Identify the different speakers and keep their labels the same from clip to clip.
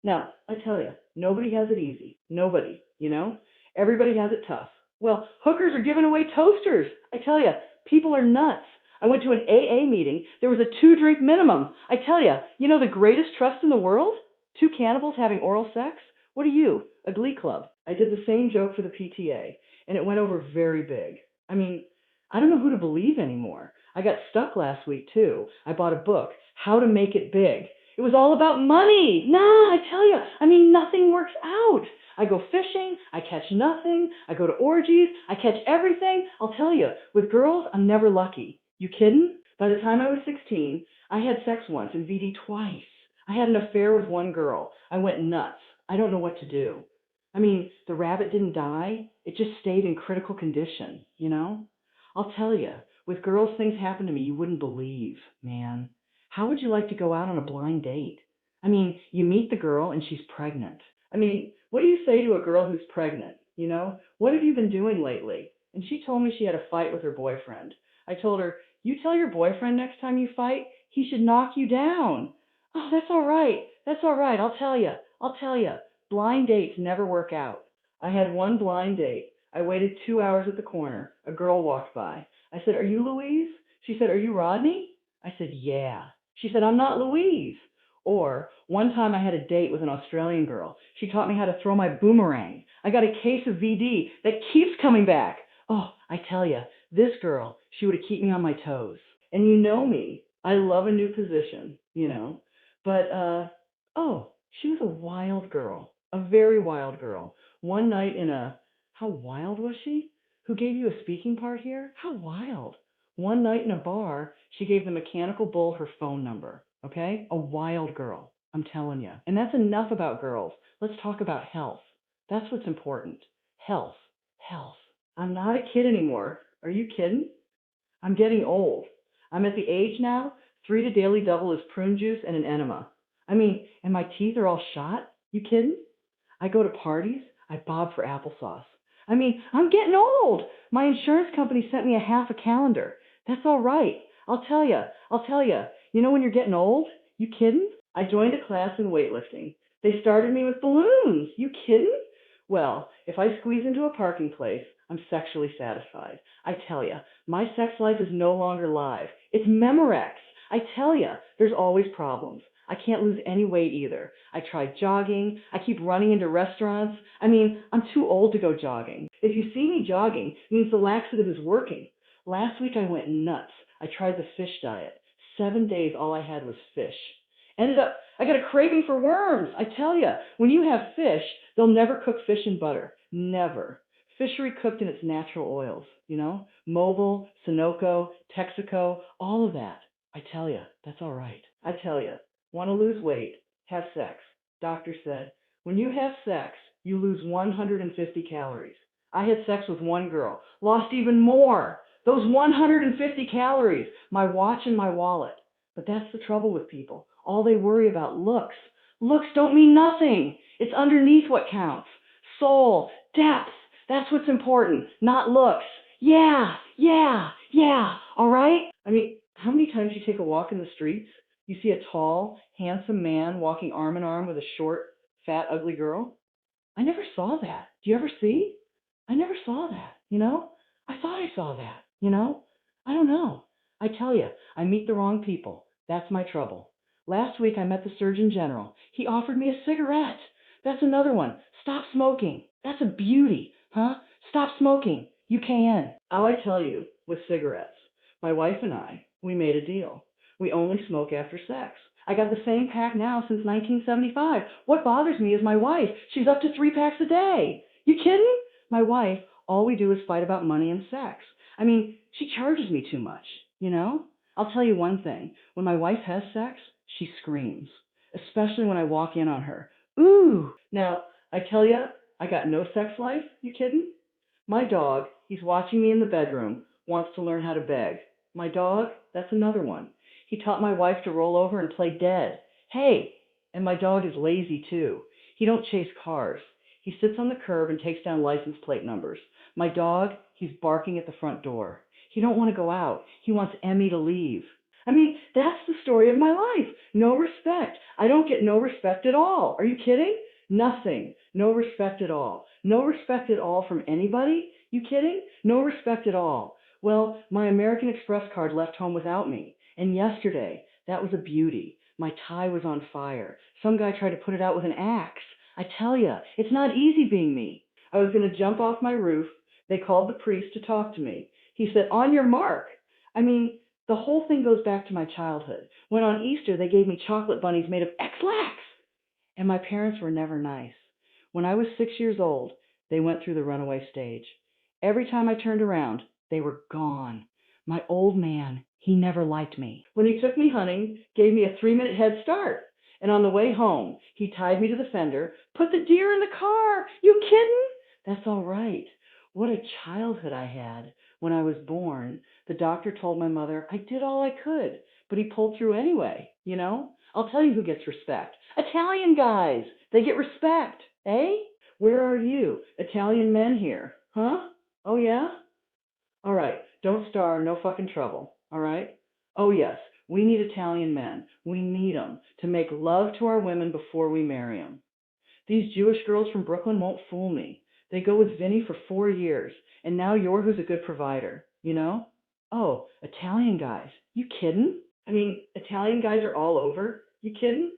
Speaker 1: Now, I tell you, nobody has it easy. Nobody, you know? Everybody has it tough. Well, hookers are giving away toasters. I tell you, people are nuts. I went to an AA meeting. There was a 2-drink minimum. I tell you, you know the greatest trust in the world? Two cannibals having oral sex? What are you? A glee club. I did the same joke for the PTA, and it went over very big. I mean, I don't know who to believe anymore. I got stuck last week, too. I bought a book, How to Make It Big. It was all about money. Nah, I tell you, I mean, nothing works out. I go fishing, I catch nothing. I go to orgies, I catch everything. I'll tell you, with girls, I'm never lucky. You kidding? By the time I was 16, I had sex once and VD twice. I had an affair with one girl. I went nuts. I don't know what to do. I mean, the rabbit didn't die. It just stayed in critical condition, you know? I'll tell you, with girls, things happen to me you wouldn't believe, man. How would you like to go out on a blind date? I mean, you meet the girl and she's pregnant. I mean, what do you say to a girl who's pregnant? You know, what have you been doing lately? And she told me she had a fight with her boyfriend. I told her, you tell your boyfriend next time you fight, he should knock you down. Oh, that's all right. That's all right. I'll tell you. I'll tell you. Blind dates never work out. I had one blind date. I waited 2 hours at the corner. A girl walked by. I said, are you Louise? She said, are you Rodney? I said, yeah. She said, I'm not Louise. Or one time I had a date with an Australian girl. She taught me how to throw my boomerang. I got a case of VD that keeps coming back. Oh, I tell you, this girl, she would have kept me on my toes. And you know me. I love a new position, you know. But, oh, she was a wild girl. A very wild girl. One night in a, how wild was she? Who gave you a speaking part here? How wild. One night in a bar, she gave the mechanical bull her phone number. Okay? A wild girl. I'm telling you. And that's enough about girls. Let's talk about health. That's what's important. Health. Health. I'm not a kid anymore. Are you kidding? I'm getting old. I'm at the age now, 3 to daily double is prune juice and an enema. I mean, and my teeth are all shot? You kidding? I go to parties. I bob for applesauce. I mean, I'm getting old. My insurance company sent me a half a calendar. That's all right. I'll tell you. I'll tell you. You know when you're getting old? You kidding? I joined a class in weightlifting. They started me with balloons. You kidding? Well, if I squeeze into a parking place, I'm sexually satisfied. I tell you, my sex life is no longer live. It's Memorex. I tell you, there's always problems. I can't lose any weight either. I tried jogging. I keep running into restaurants. I mean, I'm too old to go jogging. If you see me jogging, it means the laxative is working. Last week I went nuts. I tried the fish diet. 7 days all I had was fish. Ended up, I got a craving for worms. I tell you, when you have fish, they'll never cook fish in butter. Never. Fishery cooked in its natural oils, you know? Mobile, Sunoco, Texaco, all of that. I tell you, that's all right. I tell you, want to lose weight? Have sex. Doctor said, when you have sex, you lose 150 calories. I had sex with one girl, lost even more. Those 150 calories, my watch and my wallet. But that's the trouble with people. All they worry about looks. Looks don't mean nothing. It's underneath what counts. Soul, depth. That's what's important, not looks. Yeah, yeah, yeah. All right? I mean, how many times you take a walk in the streets, you see a tall, handsome man walking arm in arm with a short, fat, ugly girl? I never saw that. Do you ever see? I never saw that, you know? I thought I saw that, you know? I don't know. I tell you, I meet the wrong people. That's my trouble. Last week I met the Surgeon General. He offered me a cigarette. That's another one. Stop smoking. That's a beauty, huh? Stop smoking. You can. I'll tell you, with cigarettes, my wife and I, we made a deal. We only smoke after sex. I got the same pack now since 1975. What bothers me is my wife. She's up to 3 packs a day. You kidding? My wife, all we do is fight about money and sex. I mean, she charges me too much, you know? I'll tell you one thing. When my wife has sex, she screams, especially when I walk in on her. Ooh! Now, I tell you, I got no sex life. You kidding? My dog, he's watching me in the bedroom, wants to learn how to beg. My dog, that's another one. He taught my wife to roll over and play dead. Hey! And my dog is lazy too. He don't chase cars. He sits on the curb and takes down license plate numbers. My dog, he's barking at the front door. He don't want to go out. He wants Emmy to leave. I mean, that's the story of my life. No respect. I don't get no respect at all. Are you kidding? Nothing. No respect at all. No respect at all from anybody? You kidding? No respect at all. Well, my American Express card left home without me. And yesterday, that was a beauty. My tie was on fire. Some guy tried to put it out with an axe. I tell ya, it's not easy being me. I was going to jump off my roof. They called the priest to talk to me. He said, on your mark. I mean, the whole thing goes back to my childhood, when on Easter they gave me chocolate bunnies made of X-Lax. And my parents were never nice. When I was 6 years old, they went through the runaway stage. Every time I turned around, they were gone. My old man, he never liked me. When he took me hunting, gave me a 3-minute head start. And on the way home, he tied me to the fender, put the deer in the car. You kidding? That's all right. What a childhood I had. When I was born, the doctor told my mother I did all I could, but he pulled through anyway, you know? I'll tell you who gets respect. Italian guys. They get respect, eh? Where are you? Italian men here. Huh? Oh, yeah? All right. Don't star. No fucking trouble. All right? Oh, yes. We need Italian men. We need 'em to make love to our women before we marry 'em. These Jewish girls from Brooklyn won't fool me. They go with Vinny for 4 years, and now you're who's a good provider, you know? Oh, Italian guys. You kidding? I mean, Italian guys are all over. You kidding?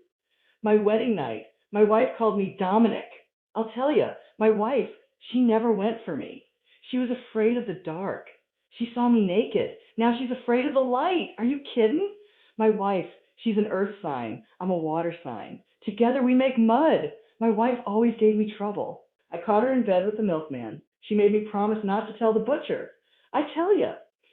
Speaker 1: My wedding night, my wife called me Dominic. I'll tell you, my wife, she never went for me. She was afraid of the dark. She saw me naked. Now she's afraid of the light. Are you kidding? My wife, she's an earth sign. I'm a water sign. Together we make mud. My wife always gave me trouble. I caught her in bed with the milkman. She made me promise not to tell the butcher. I tell you,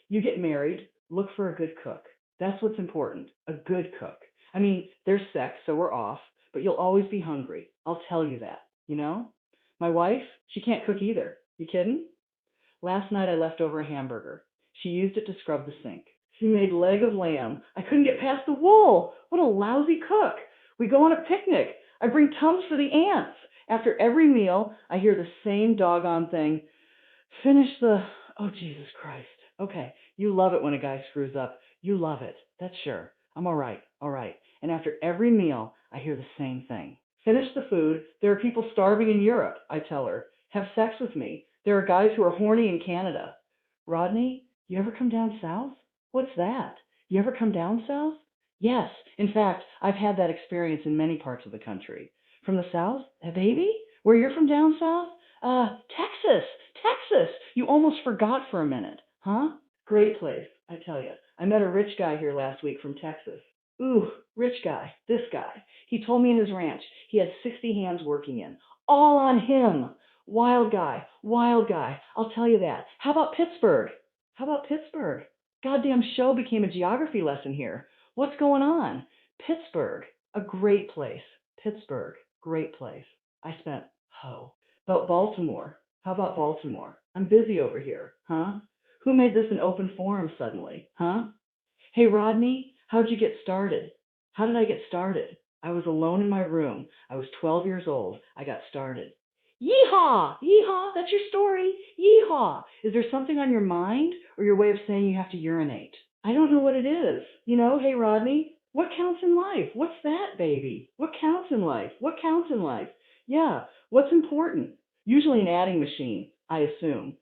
Speaker 1: you get married, look for a good cook. That's what's important, a good cook. I mean, there's sex, so we're off, but you'll always be hungry. I'll tell you that, you know? My wife, she can't cook either. You kidding? Last night I left over a hamburger. She used it to scrub the sink. She made leg of lamb. I couldn't get past the wool. What a lousy cook. We go on a picnic. I bring Tums for the ants. After every meal, I hear the same doggone thing. Finish the... Oh, Jesus Christ. Okay, you love it when a guy screws up. You love it. That's sure. I'm all right. All right. And after every meal, I hear the same thing. Finish the food. There are people starving in Europe, I tell her. Have sex with me. There are guys who are horny in Canada. Rodney, you ever come down south? What's that? You ever come down south? Yes. In fact, I've had that experience in many parts of the country. From the south? Baby? Where you're from down south? Texas. Texas. You almost forgot for a minute. Huh? Great place, I tell you. I met a rich guy here last week from Texas. Ooh, rich guy. This guy. He told me in his ranch he had 60 hands working in. All on him. Wild guy. Wild guy. I'll tell you that. How about Pittsburgh? How about Pittsburgh? Goddamn show became a geography lesson here. What's going on? Pittsburgh. A great place. Pittsburgh. Great place. I spent, About Baltimore. How about Baltimore? I'm busy over here. Huh? Who made this an open forum suddenly? Huh? Hey, Rodney, how'd you get started? How did I get started? I was alone in my room. I was 12 years old. I got started. Yeehaw! Yeehaw! That's your story. Yeehaw! Is there something on your mind or your way of saying you have to urinate? I don't know what it is. You know, hey, Rodney, what counts in life? What's that, baby? What counts in life? What counts in life? Yeah, what's important? Usually an adding machine, I assume.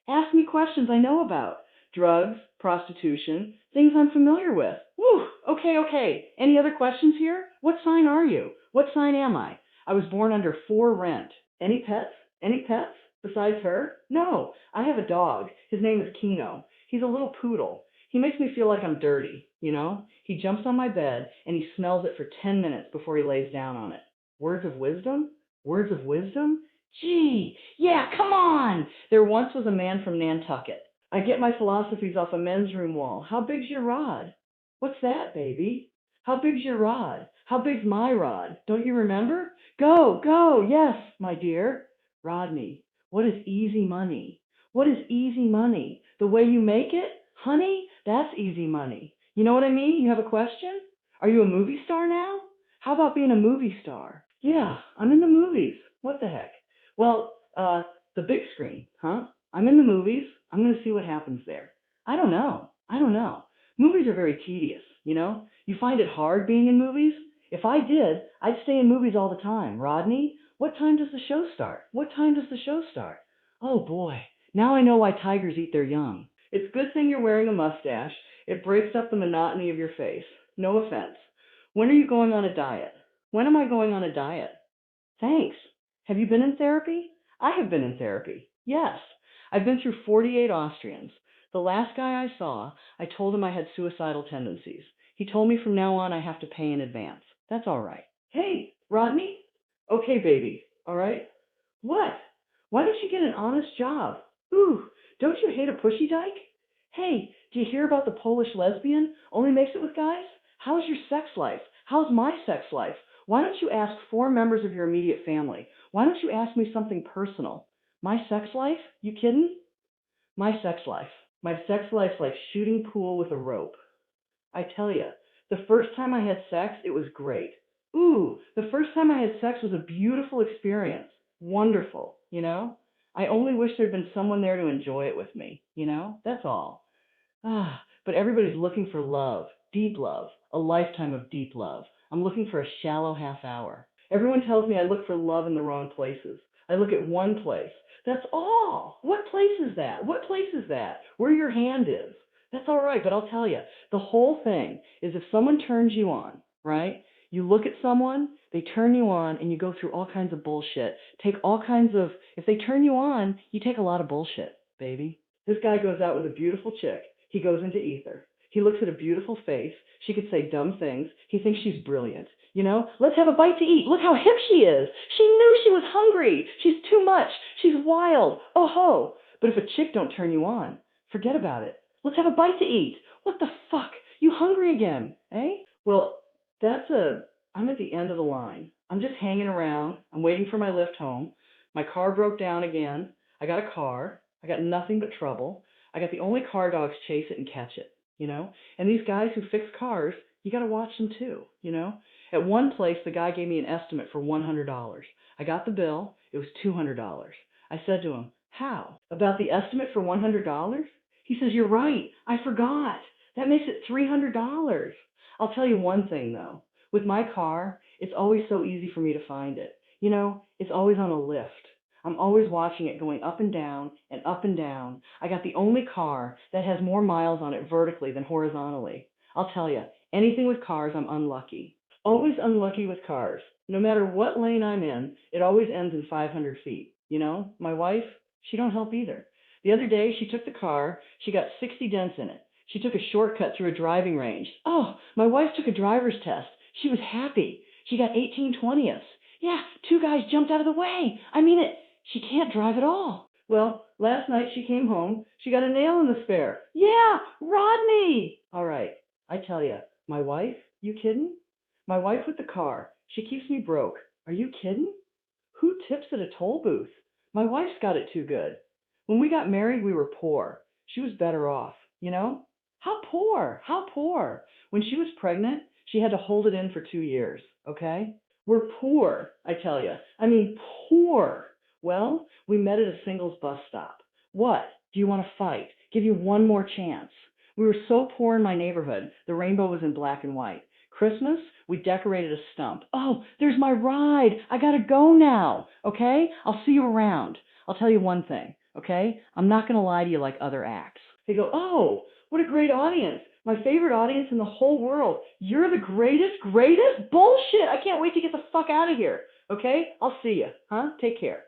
Speaker 1: Ask me questions I know about. Drugs, prostitution, things I'm familiar with. Whew, okay. Any other questions here? What sign are you? What sign am I? I was born under 4 rent. Any pets? Any pets? Besides her? No, I have a dog. His name is Kino. He's a little poodle. He makes me feel like I'm dirty, you know? He jumps on my bed and he smells it for 10 minutes before he lays down on it. Words of wisdom? Words of wisdom? Gee, yeah, come on! There once was a man from Nantucket. I get my philosophies off a men's room wall. How big's your rod? What's that, baby? How big's your rod? How big's my rod? Don't you remember? Go, yes, my dear. Rodney, what is easy money? What is easy money? The way you make it? Honey, that's easy money. You know what I mean? You have a question? Are you a movie star now? How about being a movie star? Yeah, I'm in the movies. What the heck? Well, the big screen, huh? I'm in the movies. I'm going to see what happens there. I don't know. Movies are very tedious, you know? You find it hard being in movies? If I did, I'd stay in movies all the time. Rodney, what time does the show start? What time does the show start? Oh boy, now I know why tigers eat their young. It's a good thing you're wearing a mustache. It breaks up the monotony of your face. No offense. When are you going on a diet? When am I going on a diet? Thanks. Have you been in therapy? I have been in therapy. Yes. I've been through 48 Austrians. The last guy I saw, I told him I had suicidal tendencies. He told me from now on I have to pay in advance. That's all right. Hey, Rodney? Okay, baby. All right? What? Why don't you get an honest job? Ooh, don't you hate a pushy dyke? Hey, do you hear about the Polish lesbian? Only makes it with guys? How's your sex life? How's my sex life? Why don't you ask 4 members of your immediate family? Why don't you ask me something personal? My sex life? You kidding? My sex life. My sex life's like shooting pool with a rope. I tell you, the first time I had sex, it was great. Ooh, the first time I had sex was a beautiful experience. Wonderful, you know? I only wish there'd been someone there to enjoy it with me, you know? That's all. But everybody's looking for love, deep love, a lifetime of deep love. I'm looking for a shallow half hour. Everyone tells me I look for love in the wrong places. I look at one place. That's all. What place is that? What place is that? Where your hand is. That's all right, but I'll tell you, the whole thing is if someone turns you on, right? You look at someone, they turn you on, and you go through all kinds of bullshit. If they turn you on, you take a lot of bullshit, baby. This guy goes out with a beautiful chick. He goes into ether. He looks at a beautiful face. She could say dumb things. He thinks she's brilliant. You know, let's have a bite to eat. Look how hip she is. She knew she was hungry. She's too much. She's wild. Oh ho. But if a chick don't turn you on, forget about it. Let's have a bite to eat. What the fuck? You hungry again, eh? Well, I'm at the end of the line. I'm just hanging around. I'm waiting for my lift home. My car broke down again. I got a car. I got nothing but trouble. I got the only car dogs chase it and catch it, you know? And these guys who fix cars, you got to watch them too, you know? At one place, the guy gave me an estimate for $100. I got the bill. It was $200. I said to him, how? About the estimate for $100? He says, you're right. I forgot. That makes it $300. I'll tell you one thing, though. With my car, it's always so easy for me to find it. You know, it's always on a lift. I'm always watching it going up and down and up and down. I got the only car that has more miles on it vertically than horizontally. I'll tell you, anything with cars, I'm unlucky. Always unlucky with cars. No matter what lane I'm in, it always ends in 500 feet. You know, my wife, she don't help either. The other day, she took the car. She got 60 dents in it. She took a shortcut through a driving range. Oh, my wife took a driver's test. She was happy. She got 18/20ths. Yeah, 2 guys jumped out of the way. I mean it. She can't drive at all. Well, last night she came home. She got a nail in the spare. Yeah, Rodney! All right, I tell you, my wife, you kidding? My wife with the car. She keeps me broke. Are you kidding? Who tips at a toll booth? My wife's got it too good. When we got married, we were poor. She was better off, you know? How poor? How poor? When she was pregnant, she had to hold it in for 2 years, okay? We're poor, I tell you. I mean, poor. Well, we met at a singles bus stop. What? Do you want to fight? Give you one more chance. We were so poor in my neighborhood, the rainbow was in black and white. Christmas, we decorated a stump. Oh, there's my ride. I gotta go now, okay? I'll see you around. I'll tell you one thing, okay? I'm not gonna lie to you like other acts. They go, oh, what a great audience. My favorite audience in the whole world. You're the greatest? Bullshit. I can't wait to get the fuck out of here, okay? I'll see you, huh? Take care.